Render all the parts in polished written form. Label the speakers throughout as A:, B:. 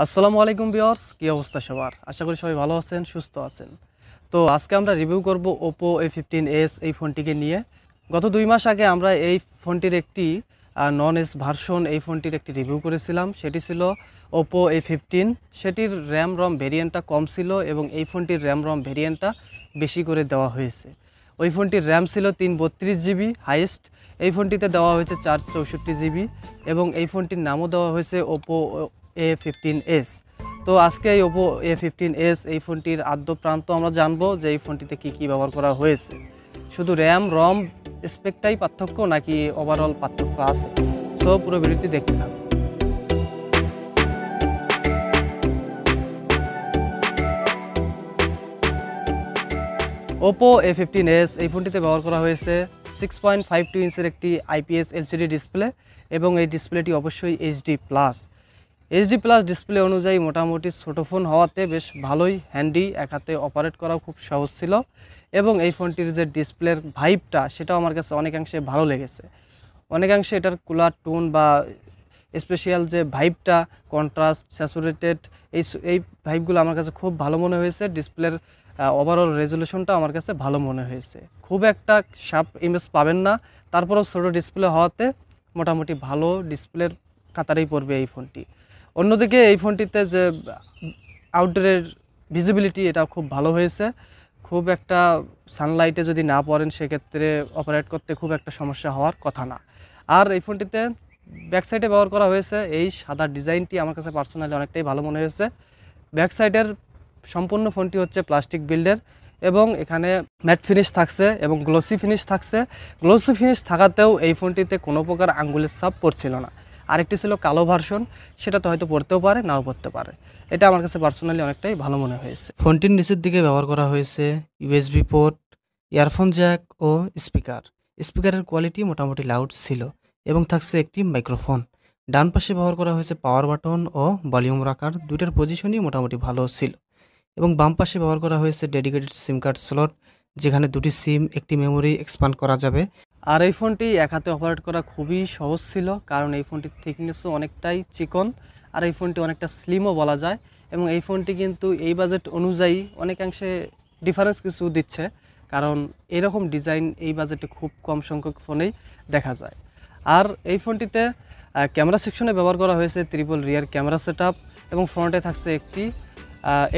A: আসসালামু আলাইকুম ভিউয়ার্স, কি অবস্থা সবার? আশা করি সবাই ভালো আছেন, সুস্থ আছেন। তো আজকে আমরা রিভিউ করব Oppo A15s এই ফোনটিকে নিয়ে। গত 2 মাস আগে আমরা এই ফোনটির একটি নন এস ভার্সন এই ফোনটির একটি রিভিউ করেছিলাম। সেটি ছিল Oppo A15। সেটির RAM ROM ভেরিয়েন্টটা কম ছিল এবং এই ফোনটির RAM ROM ভেরিয়েন্টটা বেশি করে দেওয়া হয়েছে। ওই ফোনটির RAM ছিল 332 GB হাইয়েস্ট, এই ফোনটিতে দেওয়া হয়েছে 464 GB এবং এই ফোনটির নামও দেওয়া হয়েছে Oppo A15s। তো আজকে এই Oppo A15s এই ফোনটির আদ্য প্রান্ত আমরা জানবো যে এই ফোনটিতে কি ব্যবহার করা হয়েছে। শুধু RAM ROM স্পেকটাই পার্থক্য নাকি ওভারঅল পার্থক্য আছে? সো পুরো ভিডিওটি দেখতে থাকুন। Oppo A15s এই ফোনটিতে ব্যবহার করা হয়েছে 6.52 ইঞ্চের একটি IPS LCD ডিসপ্লে এবং এই ডিসপ্লেটি অবশ্যই HD+ ডিসপ্লে অনুযায়ী মোটামুটি ছোটো ফোন হওয়াতে বেশ ভালোই হ্যান্ডি, এক হাতে অপারেট করাও খুব সহজ ছিল এবং এই ফোনটির যে ডিসপ্লের ভাইবটা সেটাও আমার কাছে অনেকাংশে ভালো লেগেছে। অনেকাংশে এটার কুলার টোন বা স্পেশাল যে ভাইবটা, কন্ট্রাস্ট, স্যাচুরেটেড, এই ভাইবগুলো আমার কাছে খুব ভালো মনে হয়েছে। ডিসপ্লের ওভারঅল রেজলিউশনটা আমার কাছে ভালো মনে হয়েছে। খুব একটা শার্প ইমেজ পাবেন না, তারপরেও ছোটো ডিসপ্লে হওয়াতে মোটামুটি ভালো ডিসপ্লের কাতারেই পড়বে এই ফোনটি। অন্যদিকে এই ফোনটিতে যে আউটডোরের ভিজিবিলিটি এটা খুব ভালো হয়েছে। খুব একটা সানলাইটে যদি না পড়েন সেক্ষেত্রে অপারেট করতে খুব একটা সমস্যা হওয়ার কথা না। আর এই ফোনটিতে ব্যাক সাইডে ব্যবহার করা হয়েছে এই সাদা ডিজাইনটি আমার কাছে পার্সোনালি অনেকটাই ভালো মনে হয়েছে। ব্যাক সাইডের সম্পূর্ণ ফোনটি হচ্ছে প্লাস্টিক বিল্ডের এবং এখানে ম্যাট ফিনিশ থাকছে এবং গ্লোসি ফিনিশ থাকছে। গ্লোসি ফিনিশ থাকাতেও এই ফোনটিতে কোনো প্রকার আঙ্গুলের ছাপ পড়ছিল না। আরেকটি ছিল কালো ভার্সন, সেটা তো হয়তো পড়তেও পারে, নাও পড়তে পারে। এটা আমার কাছে পার্সোনালি অনেকটাই ভালো মনে হয়েছে। ফোনটির নিচের দিকে ব্যবহার করা হয়েছে USB পোর্ট, ইয়ারফোন জ্যাক ও স্পিকার। স্পিকারের কোয়ালিটি মোটামুটি লাউড ছিল এবং থাকছে একটি মাইক্রোফোন। ডান পাশে ব্যবহার করা হয়েছে পাওয়ার বাটন ও ভলিউম রাখার, দুইটার পজিশনই মোটামুটি ভালো ছিল। এবং বাম পাশে ব্যবহার করা হয়েছে ডেডিকেটেড সিম কার্ড স্লট, যেখানে দুটি সিম, একটি মেমোরি এক্সপান্ড করা যাবে। আর এই ফোনটি এক হাতে অপারেট করা খুবই সহজ ছিল, কারণ এই ফোনটির থিকনেসও অনেকটাই চিকন আর এই ফোনটি অনেকটা স্লিমও বলা যায়। এবং এই ফোনটি কিন্তু এই বাজেট অনুযায়ী অনেকাংশে ডিফারেন্স কিছু দিচ্ছে, কারণ এরকম ডিজাইন এই বাজেটে খুব কম সংখ্যক ফোনেই দেখা যায়। আর এই ফোনটিতে ক্যামেরা সেকশনে ব্যবহার করা হয়েছে ট্রিপল রিয়ার ক্যামেরা সেটআপ এবং ফ্রন্টে থাকছে একটি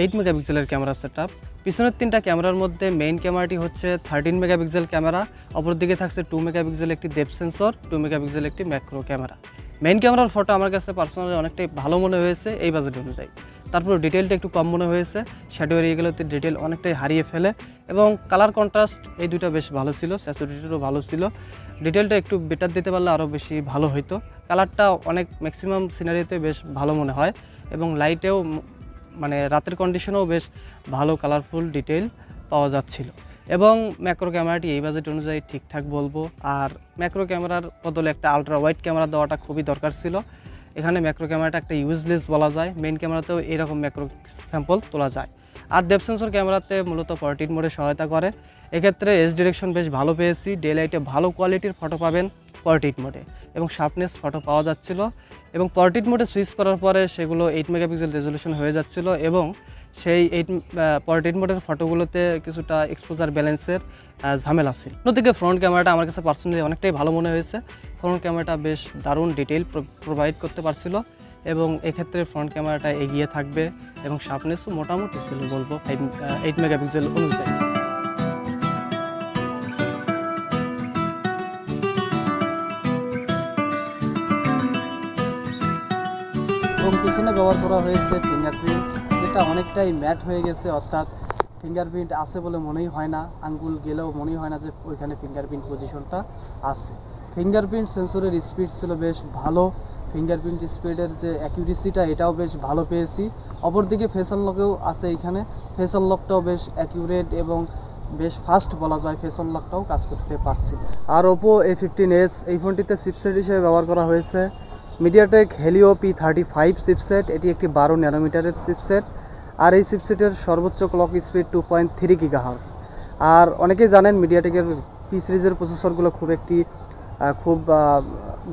A: 8 মেগাপিক্সেলের ক্যামেরা সেটআপ। পিছনের 3টা ক্যামেরার মধ্যে মেইন ক্যামেরাটি হচ্ছে 13 মেগাপিক্সেল ক্যামেরা, অপরদিকে থাকছে 2 মেগাপিক্সেল একটি ডেপথ সেন্সর, 2 মেগাপিক্সেল একটি ম্যাক্রো ক্যামেরা। মেইন ক্যামেরার ফটো আমার কাছে পার্সোনালি অনেকটাই ভালো মনে হয়েছে এই বাজেট অনুযায়ী। তারপর ডিটেলটা একটু কম মনে হয়েছে, শ্যাডো এরিয়াগুলোতে ডিটেল অনেকটাই হারিয়ে ফেলে এবং কালার কন্ট্রাস্ট এই দুটো বেশ ভালো ছিল, স্যাচুরেটেডও ভালো ছিল। ডিটেলটা একটু বেটার দিতে পারলে আরও বেশি ভালো হইতো। কালারটা অনেক ম্যাক্সিমাম সিনারিতে বেশ ভালো মনে হয় এবং লাইটেও মানে রাতের কন্ডিশনেও বেশ ভালো কালারফুল ডিটেইল পাওয়া যাচ্ছিল। এবং ম্যাক্রো ক্যামেরাটি এই বাজেট অনুযায়ী ঠিকঠাক বলবো। আর ম্যাক্রো ক্যামেরার বদলে একটা আলট্রা ওয়াইড ক্যামেরা দেওয়াটা খুবই দরকার ছিল। এখানে ম্যাক্রো ক্যামেরাটা একটা ইউজলেস বলা যায়, মেইন ক্যামেরাতেও এরকম ম্যাক্রো স্যাম্পল তোলা যায়। আর ডেপথ সেন্সর ক্যামেরাতে মূলত পোর্ট্রেট মোডে সহায়তা করে, এক্ষেত্রে এজ ডিরেকশন বেশ ভালো পেয়েছি। ডে লাইটে ভালো কোয়ালিটির ফটো পাবেন পোর্ট্রেট মোডে এবং শার্পনেস ফটো পাওয়া যাচ্ছিল এবং পোর্ট্রেট মোডে সুইচ করার পরে সেগুলো 8 মেগাপিক্সেল রেজলিউশন হয়ে যাচ্ছিল এবং সেই পোর্ট্রেট মোডের ফটোগুলোতে কিছুটা এক্সপোজার ব্যালেন্সের ঝামেলা ছিল। অন্যদিকে ফ্রন্ট ক্যামেরাটা আমার কাছে পার্সোনালি অনেকটাই ভালো মনে হয়েছে। ফ্রন্ট ক্যামেরাটা বেশ দারুণ ডিটেইল প্রোভাইড করতে পারছিল এবং এক্ষেত্রে ফ্রন্ট ক্যামেরাটা এগিয়ে থাকবে এবং শার্পনেসও মোটামুটি ছিল বলবো 8 মেগাপিক্সেল অনুযায়ী।
B: এবং পিছনে ব্যবহার করা হয়েছে ফিঙ্গারপ্রিন্ট, যেটা অনেকটাই ম্যাট হয়ে গেছে, অর্থাৎ ফিঙ্গারপ্রিন্ট আছে বলে মনেই হয় না, আঙ্গুল গেলেও মনেই হয় না যে ওইখানে ফিঙ্গারপ্রিন্ট পজিশনটা আছে। ফিঙ্গারপ্রিন্ট সেন্সরের স্পিড ছিল বেশ ভালো, ফিঙ্গারপ্রিন্ট স্পিডের যে অ্যাকিউরেসিটা এটাও বেশ ভালো পেয়েছি। অপরদিকে ফেস আনলকেও আছে, এইখানে ফেস আনলকটাও বেশ অ্যাকিউরেট এবং বেশ ফাস্ট বলা যায়, ফেস আনলকটাও কাজ করতে পারছি। আর Oppo A15s এই ফোনটিতে চিপসেট হিসেবে ব্যবহার করা হয়েছে মিডিয়াটেক হেলিও P35 চিপসেট। এটি একটি 12 ন্যানোমিটারের চিপসেট আর এই চিপসেটের সর্বোচ্চ ক্লক স্পিড 2.3 GHz। আর অনেকেই জানেন মিডিয়াটেকের P সিরিজের প্রসেসরগুলো খুব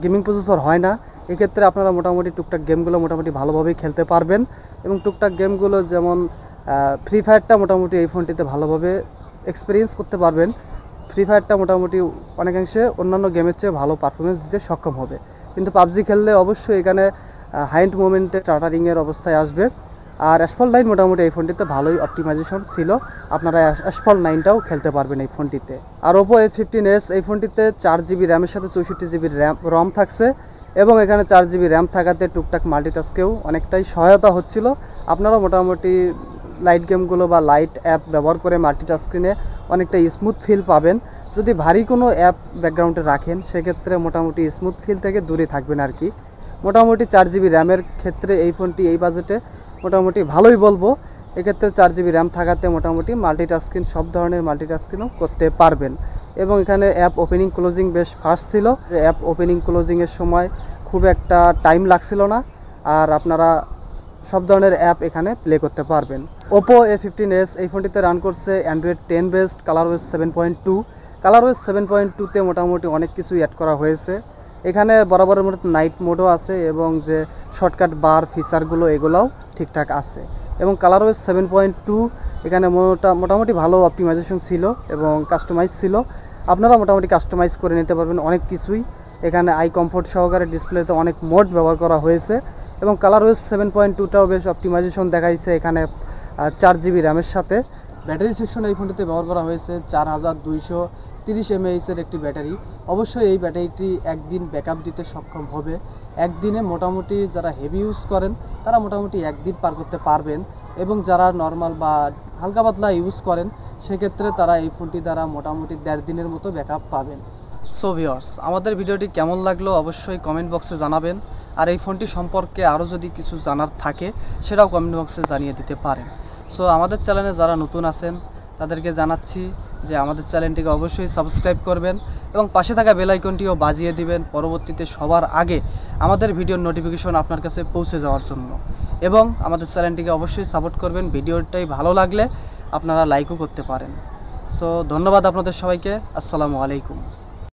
B: গেমিং প্রসেসর হয় না, এক্ষেত্রে আপনারা মোটামুটি টুকটাক গেমগুলো মোটামুটি ভালোভাবেই খেলতে পারবেন এবং টুকটাক গেমগুলো যেমন ফ্রি ফায়ারটা মোটামুটি এই ফোনটিতে ভালোভাবে এক্সপিরিয়েন্স করতে পারবেন। ফ্রি ফায়ারটা মোটামুটি অনেকাংশে অন্যান্য গেমের চেয়ে ভালো পারফরমেন্স দিতে সক্ষম হবে, কিন্তু পাবজি খেললে অবশ্যই এখানে হাইন্ড মোমেন্টে স্টার্টারিংয়ের অবস্থায় আসবে। আর অ্যাসফল্ট 9 মোটামুটি এই ফোনটিতে ভালোই অপটিমাইজেশন ছিল, আপনারা অ্যাসফল্ট 9টাও খেলতে পারবেন এই ফোনটিতে। আর Oppo A15s এই ফোনটিতে 4GB র্যামের সাথে 64GB রম থাকছে এবং এখানে 4GB র্যাম থাকাতে টুকটাক মাল্টিটাস্কেও অনেকটাই সহায়তা হচ্ছিল। আপনারা মোটামুটি লাইট গেমগুলো বা লাইট অ্যাপ ব্যবহার করে মাল্টিটাস্কিংয়ে অনেকটা স্মুথ ফিল পাবেন। যদি ভারী কোনো অ্যাপ ব্যাকগ্রাউন্ডে রাখেন সেক্ষেত্রে মোটামুটি স্মুথ ফিল থেকে দূরে থাকবেন আর কি। মোটামুটি 4GB র্যামের ক্ষেত্রে এই ফোনটি এই বাজেটে মোটামুটি ভালোই বলবো। এক্ষেত্রে 4GB র্যাম থাকাতে মোটামুটি মাল্টিটাস্কিং সব ধরনের মাল্টিটাস্কিংও করতে পারবেন এবং এখানে অ্যাপ ওপেনিং ক্লোজিং বেশ ফাস্ট ছিল, যে অ্যাপ ওপেনিং ক্লোজিংয়ের সময় খুব একটা টাইম লাগছিল না, আর আপনারা সব ধরনের অ্যাপ এখানে প্লে করতে পারবেন। Oppo A15s এই ফোনটিতে রান করছে Android 10 বেসড ColorOS 7.2। ColorOS 7.2তে মোটামুটি অনেক কিছুই অ্যাড করা হয়েছে। এখানে বরাবরের মতো নাইট মোডও আছে এবং যে শর্টকাট বার ফিচারগুলো এগুলোও ঠিকঠাক আছে এবং ColorOS 7.2 এখানে মোটামুটি ভালো অপটিমাইজেশন ছিল এবং কাস্টমাইজ ছিল। আপনারা মোটামুটি কাস্টমাইজ করে নিতে পারবেন অনেক কিছুই। এখানে আই কমফোর্ট সহকারে ডিসপ্লেতে অনেক মোড ব্যবহার করা হয়েছে এবং ColorOS 7.2টাও বেশ অপটিমাইজেশন দেখাইছে এখানে 4GB র্যামের সাথে। ব্যাটারি সেকশন এই ফোনটিতে ব্যবহার করা হয়েছে 4230 mAh একটি ব্যাটারি। অবশ্যই এই ব্যাটারিটি একদিন ব্যাকআপ দিতে সক্ষম হবে। একদিনে মোটামুটি যারা হেভি ইউজ করেন তারা মোটামুটি একদিন পার করতে পারবেন এবং যারা নর্মাল বা হালকা পাতলা ইউজ করেন সেক্ষেত্রে তারা এই ফোনটি দ্বারা মোটামুটি 1.5 দিনের মতো ব্যাকআপ পাবেন। সো ভিউয়ার্স, আমাদের ভিডিওটি কেমন লাগলো অবশ্যই কমেন্ট বক্সে জানাবেন, আর এই ফোনটি সম্পর্কে আরও যদি কিছু জানার থাকে সেটাও কমেন্ট বক্সে জানিয়ে দিতে পারেন। সো আমাদের চ্যানেলে যারা নতুন আছেন তাদেরকে জানাচ্ছি যে আমাদের চ্যানেলটিকে অবশ্যই সাবস্ক্রাইব করবেন এবং পাশে থাকা বেল আইকনটিও বাজিয়ে দিবেন পরবর্তীতে সবার আগে আমাদের ভিডিওর নোটিফিকেশন আপনার কাছে পৌঁছে যাওয়ার জন্য, এবং আমাদের চ্যানেলটিকে অবশ্যই সাপোর্ট করবেন। ভিডিওটাই ভালো লাগলে আপনারা লাইকও করতে পারেন। সো ধন্যবাদ আপনাদের সবাইকে। আসসালামু আলাইকুম।